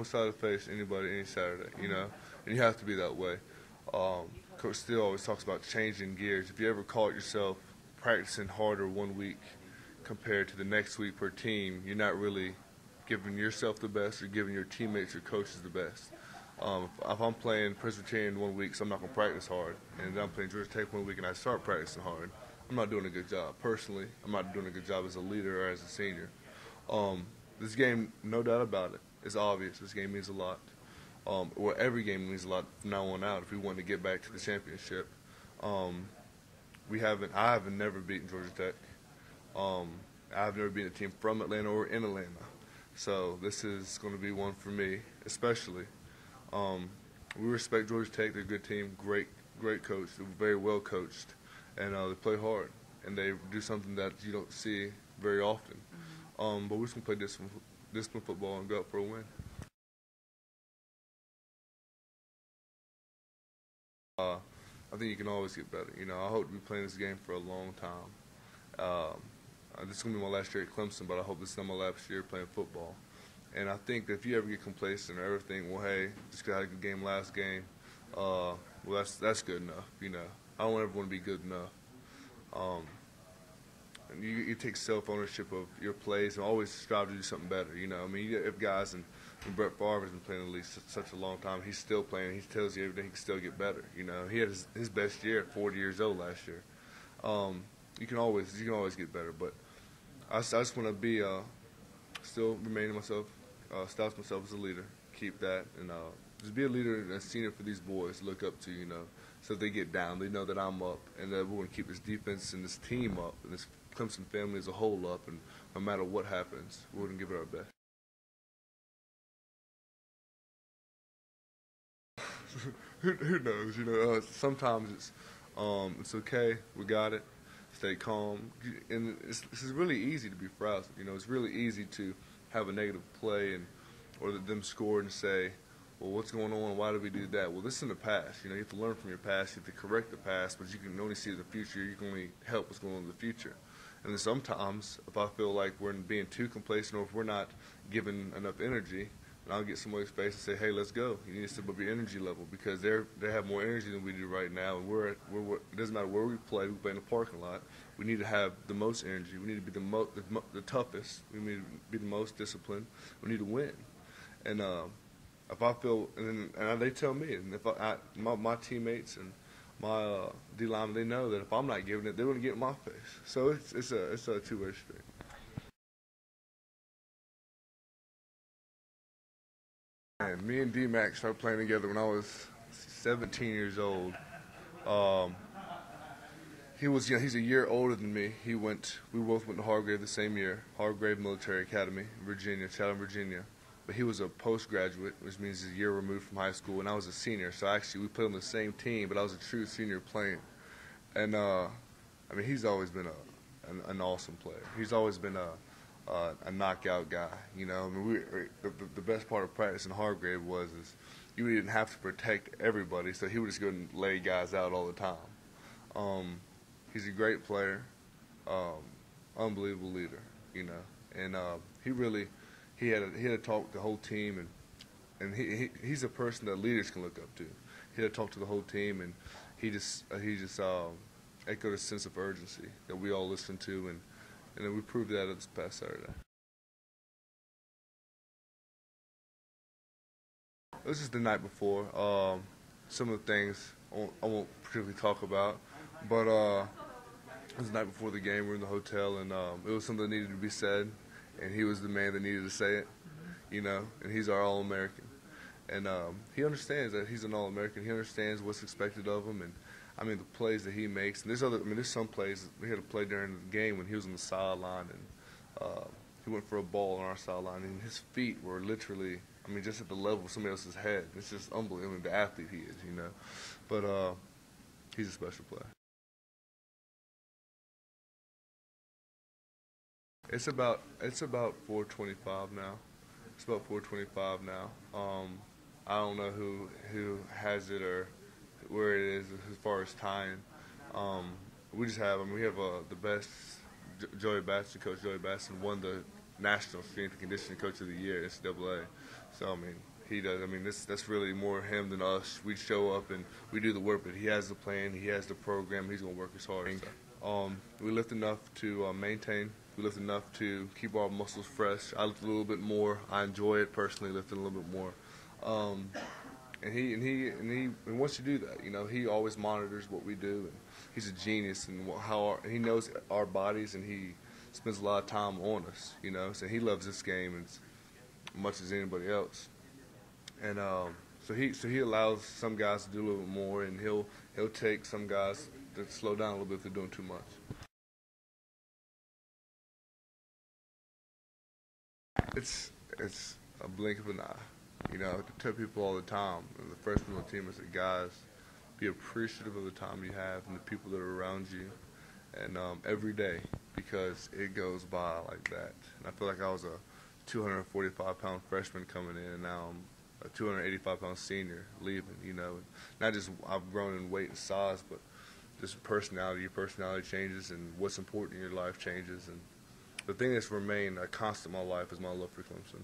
I'm excited to face anybody any Saturday, you know, and you have to be that way. Coach Steele always talks about changing gears. If you ever caught yourself practicing harder one week compared to the next week per team, you're not really giving yourself the best or giving your teammates or coaches the best. If I'm playing Presbyterian one week, so I'm not going to practice hard, and then I'm playing Georgia Tech one week and I start practicing hard, I'm not doing a good job. Personally, I'm not doing a good job as a leader or as a senior. This game, no doubt about it, it's obvious. This game means a lot. Well, every game means a lot from now on out if we want to get back to the championship. I haven't never beaten Georgia Tech. I've never beaten a team from Atlanta or in Atlanta. So this is going to be one for me, especially. We respect Georgia Tech. They're a good team, great coach. They're very well coached, and they play hard, and they do something that you don't see very often. But we're just going to play discipline football and go out for a win. I think you can always get better. You know, I hope to be playing this game for a long time. This is going to be my last year at Clemson, but I hope this is not my last year playing football. And I think that if you ever get complacent or ever think, well, hey, just got a good game last game, well, that's good enough. You know, I don't ever want to be good enough. And you take self-ownership of your plays and always strive to do something better. You know, I mean, you have guys, and Brett Favre has been playing in the league such a long time. He's still playing. He tells you every day he can still get better. You know, he had his best year at 40 years old last year. You can always get better, but I just want to be still remaining myself, establish myself as a leader, keep that, and just be a leader and a senior for these boys to look up to, you know, so if they get down, they know that I'm up, and that we're going to keep this defense and this team up, and this Clemson family as a whole up, and no matter what happens, we're going to give it our best. Who knows? You know, sometimes it's okay. We got it. Stay calm, and it's really easy to be frazzled. You know, it's really easy to have a negative play or them score and say, well, what's going on? Why did we do that? Well, this is in the past. You know, you have to learn from your past. You have to correct the past, but you can only see the future. You can only help what's going on in the future. And then sometimes, if I feel like we're being too complacent or if we're not giving enough energy, and I'll get somebody's face and say, hey, let's go. You need to step up your energy level because they have more energy than we do right now. And it doesn't matter where we play in the parking lot. We need to have the most energy. We need to be the toughest. We need to be the most disciplined. We need to win. And if I feel, and they tell me, and if my teammates and my D linemen, they know that if I'm not giving it, they're going to get in my face. So it's a two-way street. And me and D-Mac started playing together when I was 17 years old. He's a year older than me. We both went to Hargrave the same year, Hargrave Military Academy, Virginia, Chatham, Virginia. But he was a postgraduate, which means he's a year removed from high school, and I was a senior. So actually, we played on the same team, but I was a true senior playing. And I mean, he's always been an awesome player. He's always been a knockout guy. You know, I mean, the best part of practice in Hargrave is you didn't have to protect everybody, so he would just go and lay guys out all the time. He's a great player, unbelievable leader, you know, and he had to talk to the whole team, and he's a person that leaders can look up to. He had to talk to the whole team, and he just echoed a sense of urgency that we all listened to, and then we proved that this past Saturday. It was just the night before. Some of the things I won't particularly talk about, but it was the night before the game. We were in the hotel, and it was something that needed to be said, and he was the man that needed to say it, you know, and he's our All-American. And he understands that he's an All-American. He understands what's expected of him, and I mean the plays that he makes. And there's some plays we had to play during the game when he was on the sideline, and he went for a ball on our sideline, and his feet were literally, I mean, just at the level of somebody else's head. It's just unbelievable. I mean, the athlete he is, you know. But he's a special player. It's about 4:25 now. It's about 4:25 now. I don't know who has it or where it is as far as tying. We have the best Joey Baston, Coach Joey Baston won the National Strength and Conditioning Coach of the Year, NCAA. So I mean, He does. I mean, that's really more him than us. We show up and we do the work, but he has the plan. He has the program. He's gonna work as hard. We lift enough to maintain. We lift enough to keep our muscles fresh. I lift a little bit more. I enjoy it personally, lifting a little bit more. And once you do that, he always monitors what we do. And he's a genius, and he knows our bodies, and he spends a lot of time on us. So he loves this game as much as anybody else. And so he allows some guys to do a little bit more, and he'll take some guys to slow down a little bit if they're doing too much. It's a blink of an eye. I tell people all the time, the freshmen on the team, I say, guys, be appreciative of the time you have and the people that are around you, and every day, because it goes by like that. And I feel like I was a 245-pound freshman coming in, and now I'm a 285-pound senior leaving. Not just I've grown in weight and size, but just personality. Your personality changes, and what's important in your life changes. And the thing that's remained a constant in my life is my love for Clemson.